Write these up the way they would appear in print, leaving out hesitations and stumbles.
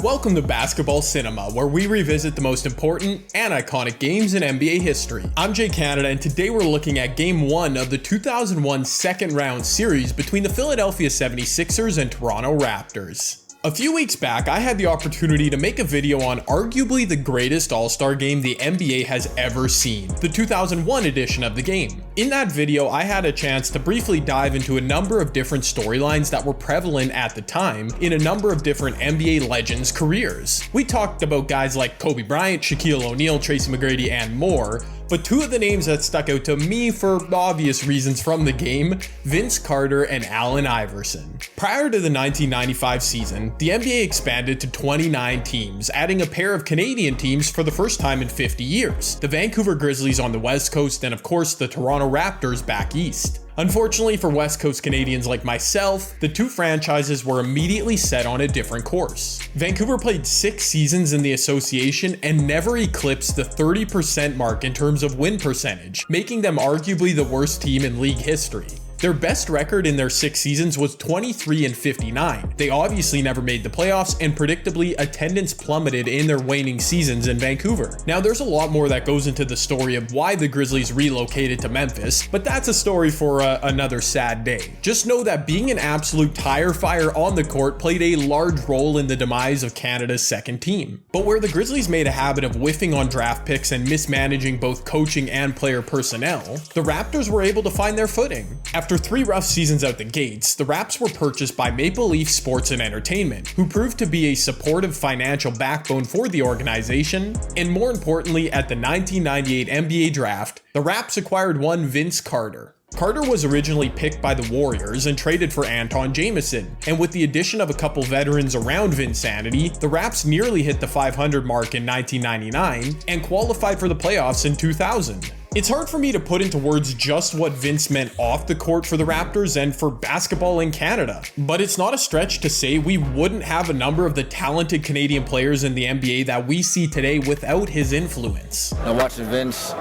Welcome to Basketball Cinema, where we revisit the most important and iconic games in NBA history. I'm Jay Canada, and today we're looking at Game 1 of the 2001 second round series between the Philadelphia 76ers and Toronto Raptors. A few weeks back, I had the opportunity to make a video on arguably the greatest All-Star game the NBA has ever seen, the 2001 edition of the game. In that video, I had a chance to briefly dive into a number of different storylines that were prevalent at the time in a number of different NBA legends' careers. We talked about guys like Kobe Bryant, Shaquille O'Neal, Tracy McGrady, and more, but two of the names that stuck out to me for obvious reasons from the game, Vince Carter and Allen Iverson. Prior to the 1995 season, the NBA expanded to 29 teams, adding a pair of Canadian teams for the first time in 50 years, the Vancouver Grizzlies on the West Coast and of course the Toronto Raptors back east. Unfortunately for West Coast Canadians like myself, the two franchises were immediately set on a different course. Vancouver played 6 seasons in the association and never eclipsed the 30% mark in terms of win percentage, making them arguably the worst team in league history. Their best record in their 6 seasons was 23-59. They obviously never made the playoffs, and predictably, attendance plummeted in their waning seasons in Vancouver. Now, there's a lot more that goes into the story of why the Grizzlies relocated to Memphis, but that's a story for another sad day. Just know that being an absolute tire fire on the court played a large role in the demise of Canada's second team. But where the Grizzlies made a habit of whiffing on draft picks and mismanaging both coaching and player personnel, the Raptors were able to find their footing. After 3 rough seasons out the gates, the Raps were purchased by Maple Leaf Sports and Entertainment, who proved to be a supportive financial backbone for the organization, and more importantly, at the 1998 NBA draft, the Raps acquired one Vince Carter. Carter was originally picked by the Warriors and traded for Anton Jamison, and with the addition of a couple veterans around Vinsanity, the Raps nearly hit the 500 mark in 1999 and qualified for the playoffs in 2000. It's hard for me to put into words just what Vince meant off the court for the Raptors and for basketball in Canada, but it's not a stretch to say we wouldn't have a number of the talented Canadian players in the NBA that we see today without his influence. Watching Vince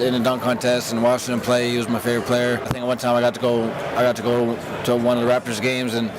in a dunk contest and watching him play, he was my favorite player. I think one time I got to go to one of the Raptors games, and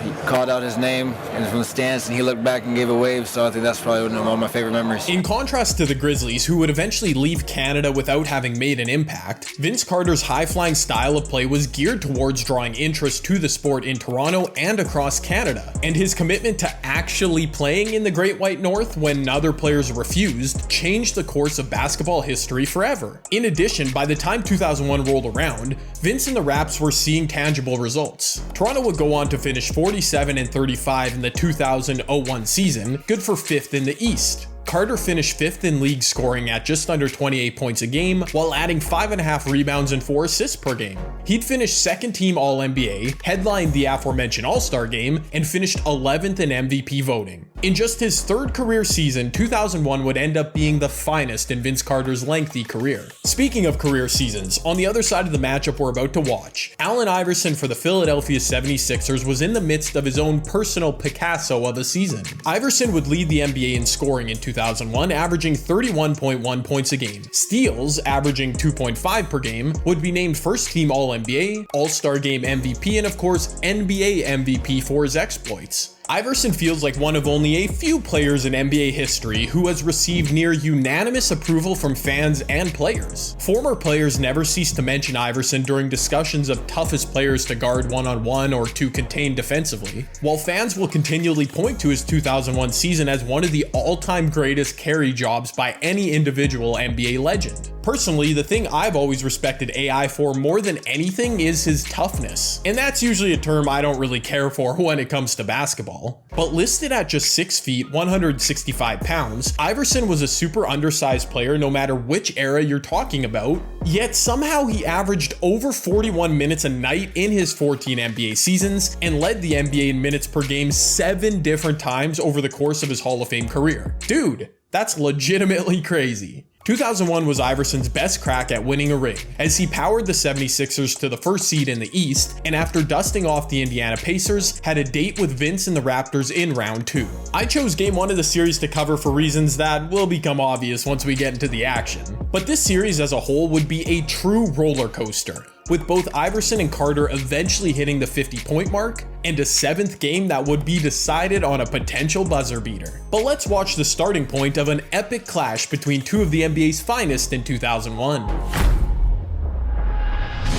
he called out his name and from the stands, and he looked back and gave a wave, so I think that's probably one of my favorite memories. In contrast to the Grizzlies, who would eventually leave Canada without having made an impact, Vince Carter's high-flying style of play was geared towards drawing interest to the sport in Toronto and across Canada, and his commitment to actually playing in the Great White North when other players refused changed the course of basketball history forever. In addition, by the time 2001 rolled around, Vince and the Raps were seeing tangible results. Toronto would go on to finish 47-35 in the 2001 season, good for 5th in the East. Carter finished 5th in league scoring at just under 28 points a game, while adding 5.5 rebounds and 4 assists per game. He'd finished 2nd team All-NBA, headlined the aforementioned All-Star game, and finished 11th in MVP voting. In just his 3rd career season, 2001 would end up being the finest in Vince Carter's lengthy career. Speaking of career seasons, on the other side of the matchup we're about to watch, Allen Iverson for the Philadelphia 76ers was in the midst of his own personal Picasso of a season. Iverson would lead the NBA in scoring in 2001, averaging 31.1 points a game. Steals, averaging 2.5 per game, would be named first team All-NBA, All-Star Game MVP, and of course NBA MVP for his exploits. Iverson feels like one of only a few players in NBA history who has received near unanimous approval from fans and players. Former players never cease to mention Iverson during discussions of toughest players to guard one-on-one or to contain defensively, while fans will continually point to his 2001 season as one of the all-time greatest carry jobs by any individual NBA legend. Personally, the thing I've always respected AI for more than anything is his toughness, and that's usually a term I don't really care for when it comes to basketball. But listed at just 6 feet, 165 pounds, Iverson was a super undersized player no matter which era you're talking about, yet somehow he averaged over 41 minutes a night in his 14 NBA seasons and led the NBA in minutes per game 7 different times over the course of his Hall of Fame career. Dude, that's legitimately crazy. 2001 was Iverson's best crack at winning a ring, as he powered the 76ers to the first seed in the East, and after dusting off the Indiana Pacers, had a date with Vince and the Raptors in round 2. I chose game 1 of the series to cover for reasons that will become obvious once we get into the action, but this series as a whole would be a true roller coaster, with both Iverson and Carter eventually hitting the 50-point mark, and a 7th game that would be decided on a potential buzzer beater. But let's watch the starting point of an epic clash between two of the NBA's finest in 2001.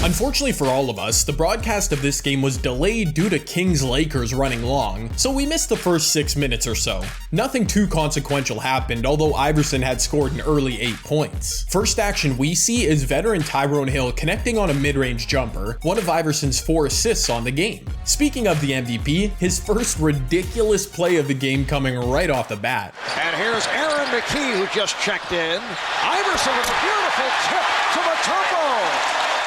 Unfortunately for all of us, the broadcast of this game was delayed due to Kings-Lakers running long, so we missed the first 6 minutes or so. Nothing too consequential happened, although Iverson had scored an early 8 points. First action we see is veteran Tyrone Hill connecting on a mid-range jumper, one of Iverson's 4 assists on the game. Speaking of the MVP, his first ridiculous play of the game coming right off the bat. And here's Aaron McKee, who just checked in. Iverson with a beautiful tip to Mutombo.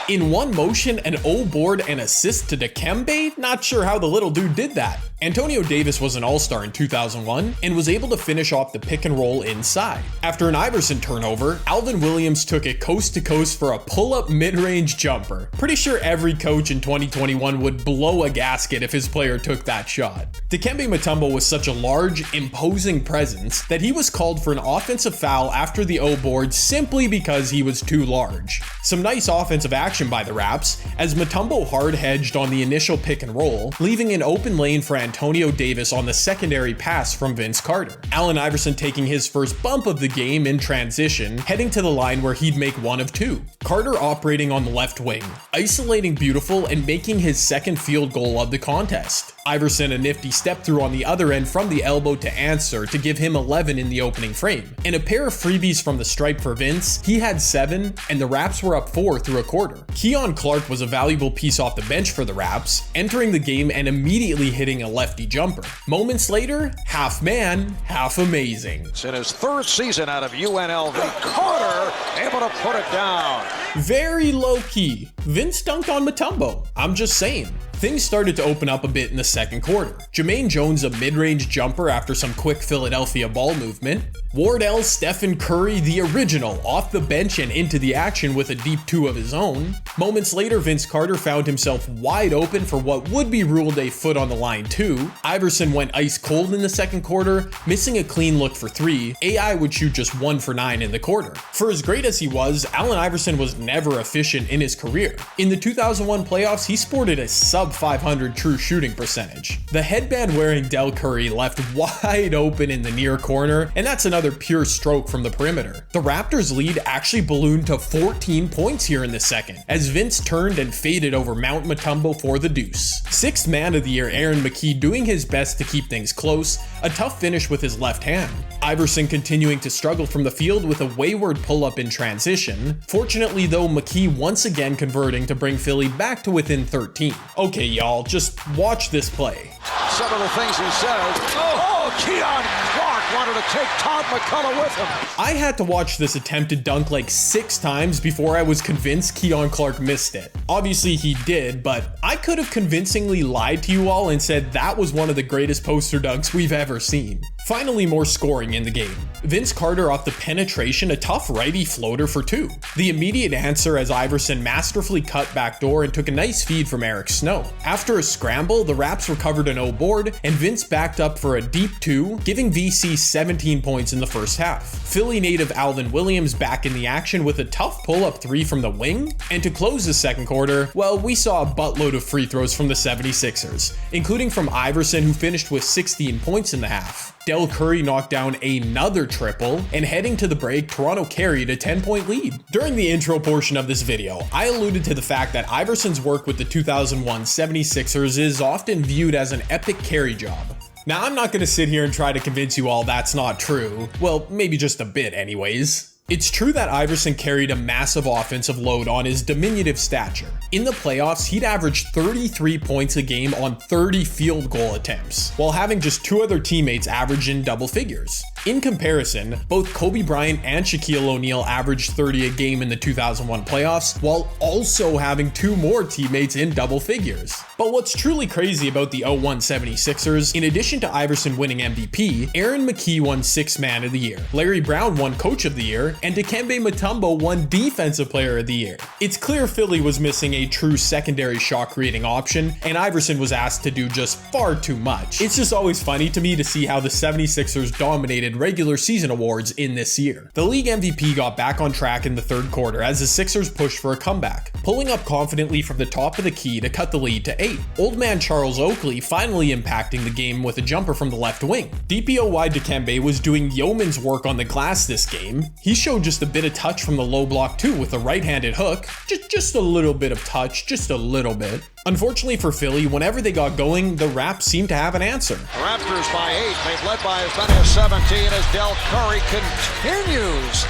In one motion, an O-board and assist to Dikembe? Not sure how the little dude did that. Antonio Davis was an all-star in 2001 and was able to finish off the pick and roll inside. After an Iverson turnover, Alvin Williams took it coast to coast for a pull-up mid-range jumper. Pretty sure every coach in 2021 would blow a gasket if his player took that shot. Dikembe Mutombo was such a large, imposing presence that he was called for an offensive foul after the O-board simply because he was too large. Some nice offensive action by the Raps, as Mutombo hard-hedged on the initial pick and roll, leaving an open lane for Antonio Davis on the secondary pass from Vince Carter. Allen Iverson taking his first bump of the game in transition, heading to the line where he'd make one of 2. Carter operating on the left wing, isolating beautiful and making his second field goal of the contest. Iverson a nifty step through on the other end from the elbow to answer to give him 11 in the opening frame. And a pair of freebies from the stripe for Vince, he had 7, and the Raps were up 4 through a quarter. Keon Clark was a valuable piece off the bench for the Raps, entering the game and immediately hitting a lefty jumper. Moments later, half man, half amazing. It's in his 3rd season out of UNLV. Carter able to put it down. Very low-key. Vince dunked on Mutombo. I'm just saying. Things started to open up a bit in the second quarter. Jermaine Jones a mid-range jumper after some quick Philadelphia ball movement. Wardell Stephen Curry, the original, off the bench and into the action with a deep 2 of his own. Moments later, Vince Carter found himself wide open for what would be ruled a foot on the line 2. Iverson went ice cold in the second quarter, missing a clean look for 3. AI would shoot just 1 for 9 in the quarter. For as great as he was, Allen Iverson was never efficient in his career. In the 2001 playoffs, he sported a sub-500 true shooting percentage. The headband-wearing Del Curry left wide open in the near corner, and that's another pure stroke from the perimeter. The Raptors' lead actually ballooned to 14 points here in the second, as Vince turned and faded over Mount Mutombo for the deuce. 6th man of the year Aaron McKee doing his best to keep things close, a tough finish with his left hand. Iverson continuing to struggle from the field with a wayward pull-up in transition. Fortunately though, McKee once again converting to bring Philly back to within 13. Okay y'all, just watch this play. Some of the things he says. Oh, Keon Clark wanted to take Todd McCullough with him. I had to watch this attempted dunk like 6 times before I was convinced Keon Clark missed it. Obviously he did, but I could have convincingly lied to you all and said that was one of the greatest poster dunks we've ever seen. Finally, more scoring in the game. Vince Carter off the penetration, a tough righty floater for 2. The immediate answer as Iverson masterfully cut backdoor and took a nice feed from Eric Snow. After a scramble, the Raps recovered an O-board, and Vince backed up for a deep 2, giving VC 17 points in the first half. Philly native Alvin Williams back in the action with a tough pull-up 3 from the wing, and to close the second quarter, well, we saw a buttload of free throws from the 76ers, including from Iverson, who finished with 16 points in the half. Del Curry knocked down another triple, and heading to the break, Toronto carried a 10-point lead. During the intro portion of this video, I alluded to the fact that Iverson's work with the 2001 76ers is often viewed as an epic carry job. Now, I'm not going to sit here and try to convince you all that's not true. Well, maybe just a bit anyways. It's true that Iverson carried a massive offensive load on his diminutive stature. In the playoffs, he'd averaged 33 points a game on 30 field goal attempts, while having just 2 other teammates average in double figures. In comparison, both Kobe Bryant and Shaquille O'Neal averaged 30 a game in the 2001 playoffs, while also having 2 more teammates in double figures. But what's truly crazy about the 01 76ers, in addition to Iverson winning MVP, Aaron McKee won 6th Man of the Year, Larry Brown won Coach of the Year, Year, and Dikembe Mutombo won Defensive Player of the Year. It's clear Philly was missing a true secondary shot creating option, and Iverson was asked to do just far too much. It's just always funny to me to see how the 76ers dominated regular season awards in this year. The league MVP got back on track in the third quarter as the Sixers pushed for a comeback, pulling up confidently from the top of the key to cut the lead to 8. Old man Charles Oakley finally impacting the game with a jumper from the left wing. DPOY Dikembe was doing yeoman's work on the glass this game. He showed just a bit of touch from the low block too with a right-handed hook. Just a little bit of touch, just a little bit. Unfortunately for Philly, whenever they got going, the Raps seemed to have an answer. Raptors by 8. They've led by as many as 17 as Del Curry continues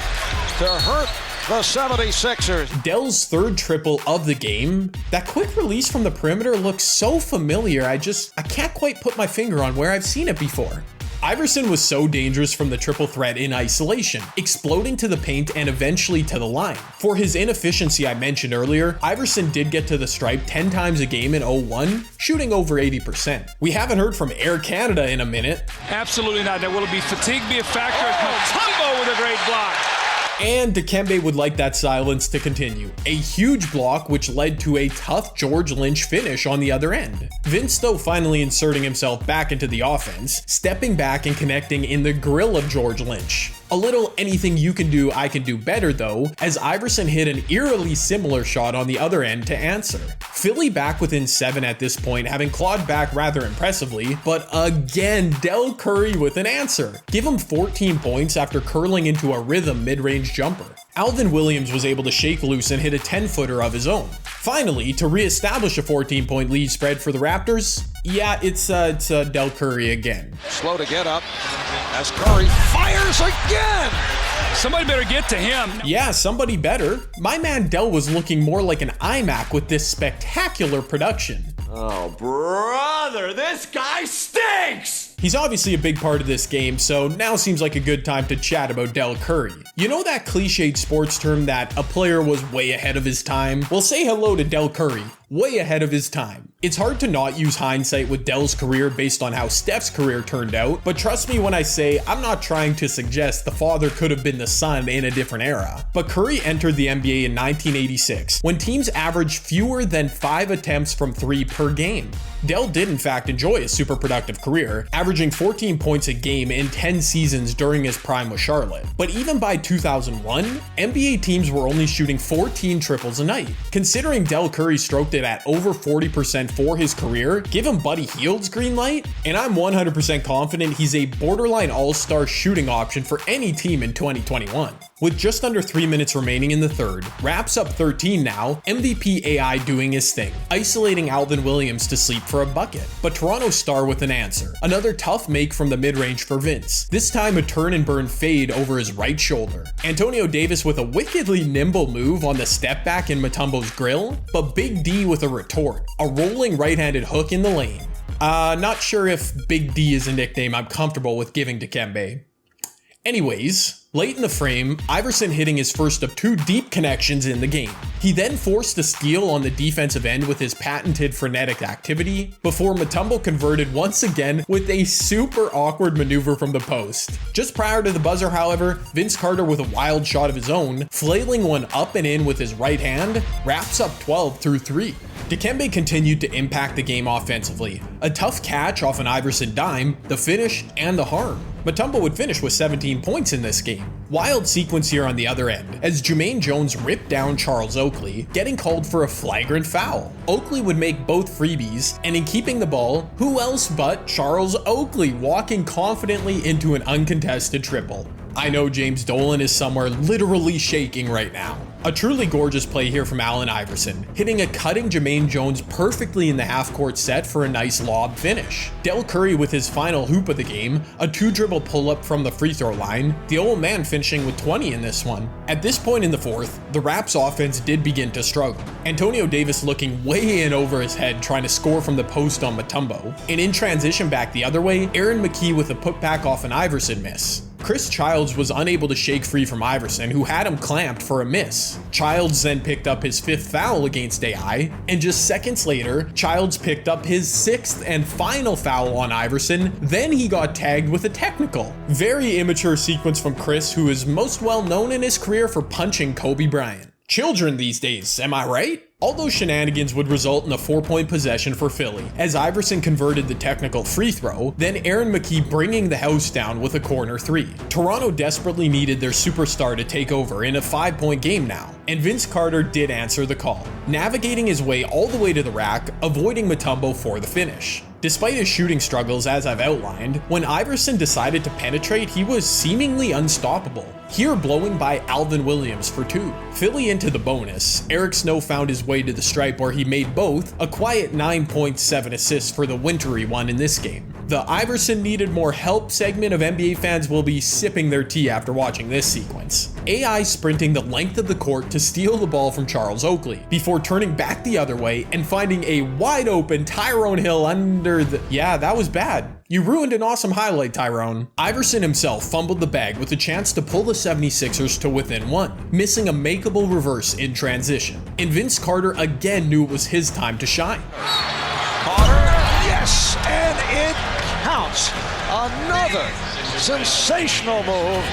to hurt the 76ers. Dell's third triple of the game. That quick release from the perimeter looks so familiar, I can't quite put my finger on where I've seen it before. Iverson was so dangerous from the triple threat in isolation, exploding to the paint and eventually to the line. For his inefficiency I mentioned earlier, Iverson did get to the stripe 10 times a game in 01, shooting over 80%. We haven't heard from Air Canada in a minute. Absolutely not. Now will it be fatigue be a factor? Mutombo with a great block. And Dikembe would like that silence to continue. A huge block which led to a tough George Lynch finish on the other end. Vince though finally inserting himself back into the offense, stepping back and connecting in the grill of George Lynch. A little anything you can do, I can do better though, as Iverson hit an eerily similar shot on the other end to answer. Philly back within 7 at this point, having clawed back rather impressively, but again, Del Curry with an answer. Give him 14 points after curling into a rhythm mid-range jumper. Alvin Williams was able to shake loose and hit a 10-footer of his own. Finally, to re-establish a 14-point lead spread for the Raptors, yeah, it's Del Curry again. Slow to get up as Curry fires again. Somebody better get to him. Yeah, somebody better. My man Del was looking more like an iMac with this spectacular production. Oh, brother, this guy stinks! He's obviously a big part of this game, so now seems like a good time to chat about Del Curry. You know that cliched sports term that a player was way ahead of his time? Well, say hello to Del Curry, way ahead of his time. It's hard to not use hindsight with Del's career based on how Steph's career turned out, but trust me when I say I'm not trying to suggest the father could have been the son in a different era. But Curry entered the NBA in 1986, when teams averaged fewer than 5 attempts from 3 per game. Del did in fact enjoy a super productive career, averaging 14 points a game in 10 seasons during his prime with Charlotte. But even by 2001, NBA teams were only shooting 14 triples a night. Considering Del Curry stroked it at over 40% for his career, give him Buddy Hield's green light, and I'm 100% confident he's a borderline all-star shooting option for any team in 2021. With just under 3 minutes remaining in the third, Raps up 13 now, MVP AI doing his thing, isolating Alvin Williams to sleep for a bucket. But Toronto's star with an answer. Another tough make from the mid-range for Vince. This time a turn and burn fade over his right shoulder. Antonio Davis with a wickedly nimble move on the step back in Mutombo's grill, but Big D with a retort. A rolling right-handed hook in the lane. Not sure if Big D is a nickname I'm comfortable with giving to Dikembe. Anyways, late in the frame, Iverson hitting his first of 2 deep connections in the game. He then forced a steal on the defensive end with his patented frenetic activity, before Mutombo converted once again with a super awkward maneuver from the post. Just prior to the buzzer, however, Vince Carter with a wild shot of his own, flailing one up and in with his right hand, wraps up 12 through 3. Dikembe continued to impact the game offensively. A tough catch off an Iverson dime, the finish, and the harm. Mutombo would finish with 17 points in this game. Wild sequence here on the other end, as Jermaine Jones ripped down Charles Oakley, getting called for a flagrant foul. Oakley would make both freebies, and in keeping the ball, who else but Charles Oakley walking confidently into an uncontested triple. I know James Dolan is somewhere literally shaking right now. A truly gorgeous play here from Allen Iverson, hitting a cutting Jermaine Jones perfectly in the half-court set for a nice lob finish. Del Curry with his final hoop of the game, a 2-dribble pull-up from the free throw line, the old man finishing with 20 in this one. At this point in the fourth, the Raps offense did begin to struggle. Antonio Davis looking way in over his head trying to score from the post on Mutombo, and in transition back the other way, Aaron McKie with a putback off an Iverson miss. Chris Childs was unable to shake free from Iverson, who had him clamped for a miss. Childs then picked up his 5th foul against AI, and just seconds later, Childs picked up his 6th and final foul on Iverson, then he got tagged with a technical. Very immature sequence from Chris, who is most well known in his career for punching Kobe Bryant. Children these days, am I right? All those shenanigans would result in a 4-point possession for Philly, as Iverson converted the technical free throw, then Aaron McKie bringing the house down with a corner 3. Toronto desperately needed their superstar to take over in a 5-point game now, and Vince Carter did answer the call, navigating his way all the way to the rack, avoiding Mutombo for the finish. Despite his shooting struggles as I've outlined, when Iverson decided to penetrate, he was seemingly unstoppable, here blowing by Alvin Williams for 2. Philly into the bonus, Eric Snow found his way to the stripe where he made both, a quiet 9.7 assists for the wintry one in this game. The Iverson needed more help segment of NBA fans will be sipping their tea after watching this sequence. AI sprinting the length of the court to steal the ball from Charles Oakley, before turning back the other way and finding a wide open Tyrone Hill under the... Yeah, that was bad. You ruined an awesome highlight, Tyrone. Iverson himself fumbled the bag with a chance to pull the 76ers to within 1, missing a makeable reverse in transition. And Vince Carter again knew it was his time to shine. Carter, yes, and it counts. Another sensational move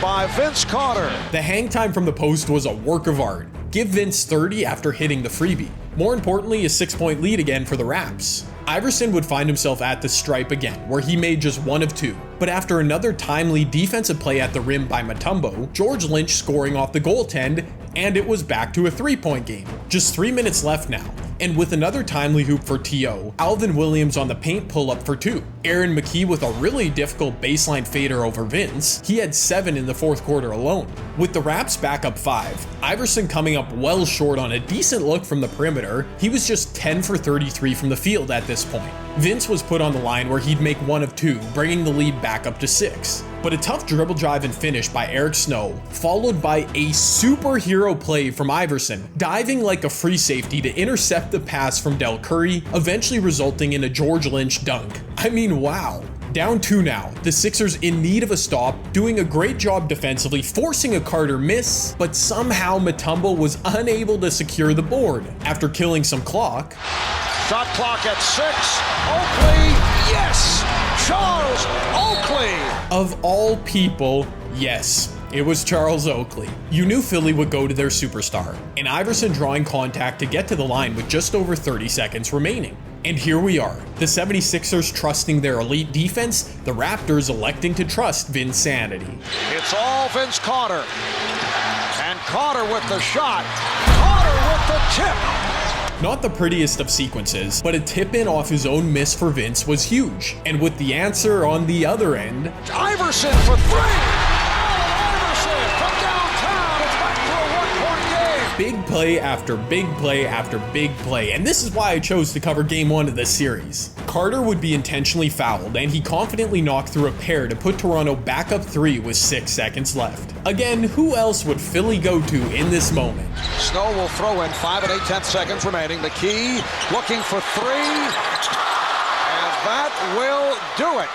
by Vince Carter. The hang time from the post was a work of art. Give Vince 30 after hitting the freebie. More importantly, a 6-point lead again for the Raps. Iverson would find himself at the stripe again, where he made just 1 of 2. But after another timely defensive play at the rim by Mutombo, George Lynch scoring off the goaltend, and it was back to a 3-point game. Just 3 minutes left now, and with another timely hoop for T.O., Alvin Williams on the paint pull-up for 2. Aaron McKie with a really difficult baseline fader over Vince. He had 7 in the 4th quarter alone. With the Raps back up 5, Iverson coming up well short on a decent look from the perimeter, he was just 10 for 33 from the field at this point. Vince was put on the line where he'd make 1 of 2, bringing the lead back up to 6. But a tough dribble drive and finish by Eric Snow, followed by a superhero play from Iverson, diving like a free safety to intercept the pass from Del Curry, eventually resulting in a George Lynch dunk. I mean, wow. Down 2 now, the Sixers in need of a stop, doing a great job defensively, forcing a Carter miss, but somehow Mutombo was unable to secure the board. After killing some clock, Shot clock at 6. Oakley, yes! Charles Oakley! Of all people, yes, it was Charles Oakley. You knew Philly would go to their superstar, and Iverson drawing contact to get to the line with just over 30 seconds remaining. And here we are, the 76ers trusting their elite defense, the Raptors electing to trust Vinsanity. It's all Vince Carter. And Carter with the shot. Carter with the tip. Not the prettiest of sequences, but a tip-in off his own miss for Vince was huge. And with the answer on the other end, Iverson for 3! Allen Iverson from downtown. It's back to a 1-point game. big play after big play after big play, and this is why I chose to cover Game 1 of this series. Carter would be intentionally fouled, and he confidently knocked through a pair to put Toronto back up 3 with 6 seconds left. Again, who else would Philly go to in this moment? Snow will throw in 5 8/10 seconds remaining. McKie looking for 3, and that will do it.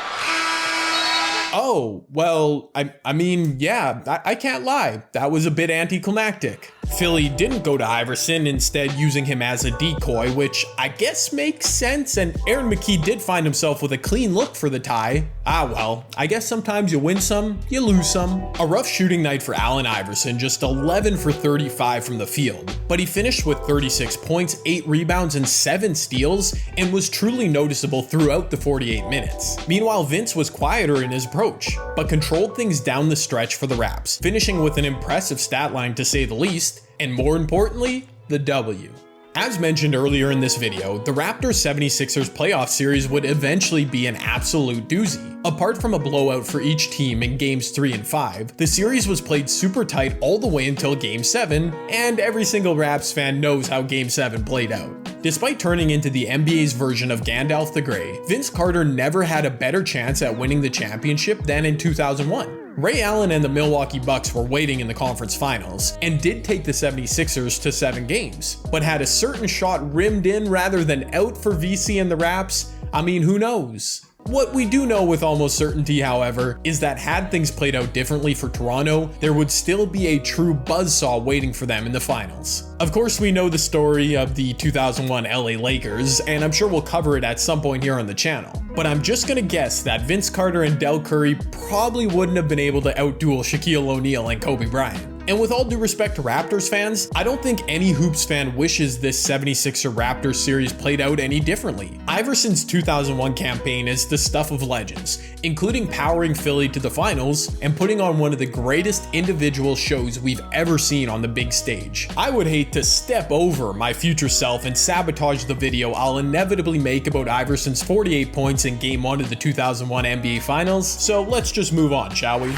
Oh, well, I mean, yeah, I can't lie. That was a bit anticlimactic. Philly didn't go to Iverson, instead using him as a decoy, which I guess makes sense, and Aaron McKie did find himself with a clean look for the tie. Ah well, I guess sometimes you win some, you lose some. A rough shooting night for Allen Iverson, just 11 for 35 from the field, but he finished with 36 points, 8 rebounds, and 7 steals, and was truly noticeable throughout the 48 minutes. Meanwhile, Vince was quieter in his approach, but controlled things down the stretch for the Raps, finishing with an impressive stat line to say the least, and more importantly, the W. As mentioned earlier in this video, the Raptors 76ers playoff series would eventually be an absolute doozy. Apart from a blowout for each team in games 3 and 5, the series was played super tight all the way until game 7, and every single Raps fan knows how game 7 played out. Despite turning into the NBA's version of Gandalf the Grey, Vince Carter never had a better chance at winning the championship than in 2001. Ray Allen and the Milwaukee Bucks were waiting in the conference finals, and did take the 76ers to 7 games, but had a certain shot rimmed in rather than out for VC and the Raps. I mean, who knows? What we do know with almost certainty, however, is that had things played out differently for Toronto, there would still be a true buzzsaw waiting for them in the finals. Of course, we know the story of the 2001 LA Lakers, and I'm sure we'll cover it at some point here on the channel. But I'm just gonna guess that Vince Carter and Del Curry probably wouldn't have been able to outduel Shaquille O'Neal and Kobe Bryant. And with all due respect to Raptors fans, I don't think any Hoops fan wishes this 76er Raptors series played out any differently. Iverson's 2001 campaign is the stuff of legends, including powering Philly to the finals and putting on one of the greatest individual shows we've ever seen on the big stage. I would hate to step over my future self and sabotage the video I'll inevitably make about Iverson's 48 points in Game 1 of the 2001 NBA Finals, so let's just move on, shall we?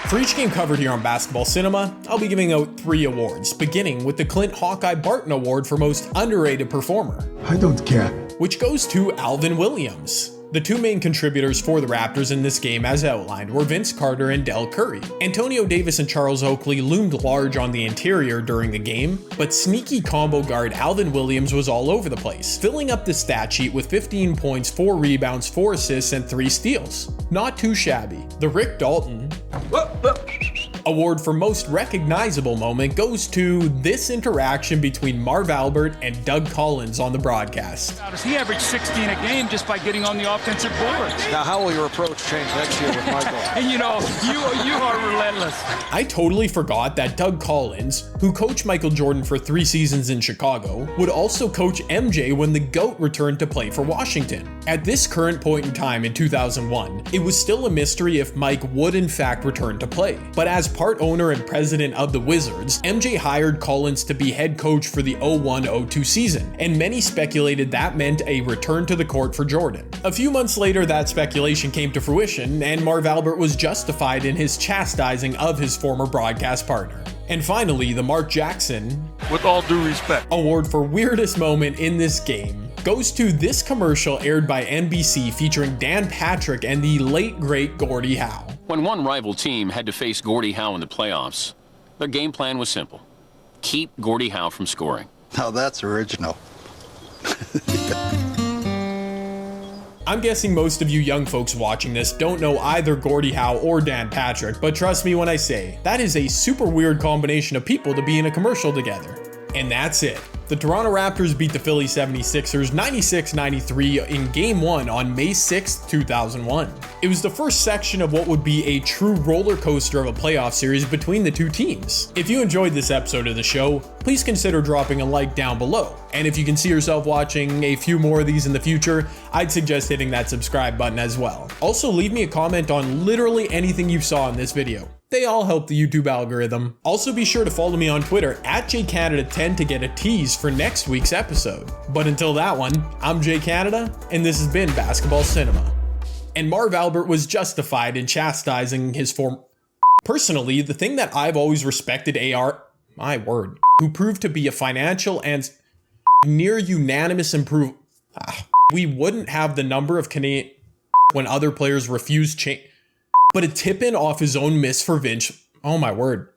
For each game covered here on Basketball Cinema, I'll be giving out 3 awards, beginning with the Clint Hawkeye Barton Award for Most Underrated Performer. I don't care. Which goes to Alvin Williams. The 2 main contributors for the Raptors in this game, as outlined, were Vince Carter and Del Curry. Antonio Davis and Charles Oakley loomed large on the interior during the game, but sneaky combo guard Alvin Williams was all over the place, filling up the stat sheet with 15 points, 4 rebounds, 4 assists, and 3 steals. Not too shabby. The Rick Dalton Award for Most Recognizable Moment goes to this interaction between Marv Albert and Doug Collins on the broadcast. He averaged 16 a game just by getting on the offensive boards. Now, how will your approach change next year with Michael? And you know, you are relentless. I totally forgot that Doug Collins, who coached Michael Jordan for 3 seasons in Chicago, would also coach MJ when the GOAT returned to play for Washington. At this current point in time in 2001, it was still a mystery if Mike would in fact return to play. But as part owner and president of the Wizards, MJ hired Collins to be head coach for the 01-02 season, and many speculated that meant a return to the court for Jordan. A few months later, that speculation came to fruition, and Marv Albert was justified in his chastising of his former broadcast partner. And finally, the Mark Jackson, with all due respect, Award for Weirdest Moment in this game goes to this commercial aired by NBC featuring Dan Patrick and the late great Gordie Howe. When one rival team had to face Gordie Howe in the playoffs, their game plan was simple: keep Gordie Howe from scoring. Now that's original. I'm guessing most of you young folks watching this don't know either Gordie Howe or Dan Patrick, but trust me when I say, that is a super weird combination of people to be in a commercial together. And that's it. The Toronto Raptors beat the Philly 76ers 96-93 in Game 1 on May 6, 2001. It was the first section of what would be a true roller coaster of a playoff series between the 2 teams. If you enjoyed this episode of the show, please consider dropping a like down below. And if you can see yourself watching a few more of these in the future, I'd suggest hitting that subscribe button as well. Also, leave me a comment on literally anything you saw in this video. They all help the YouTube algorithm. Also, be sure to follow me on Twitter at JCanada10 to get a tease for next week's episode. But until that one, I'm JCanada, and this has been Basketball Cinema. And Marv Albert was justified in chastising his form. Personally, the thing that I've always respected my word, who proved to be a financial and near unanimous we wouldn't have the number of Canadian when other players refused change. But a tip-in off his own miss for Vince. Oh my word.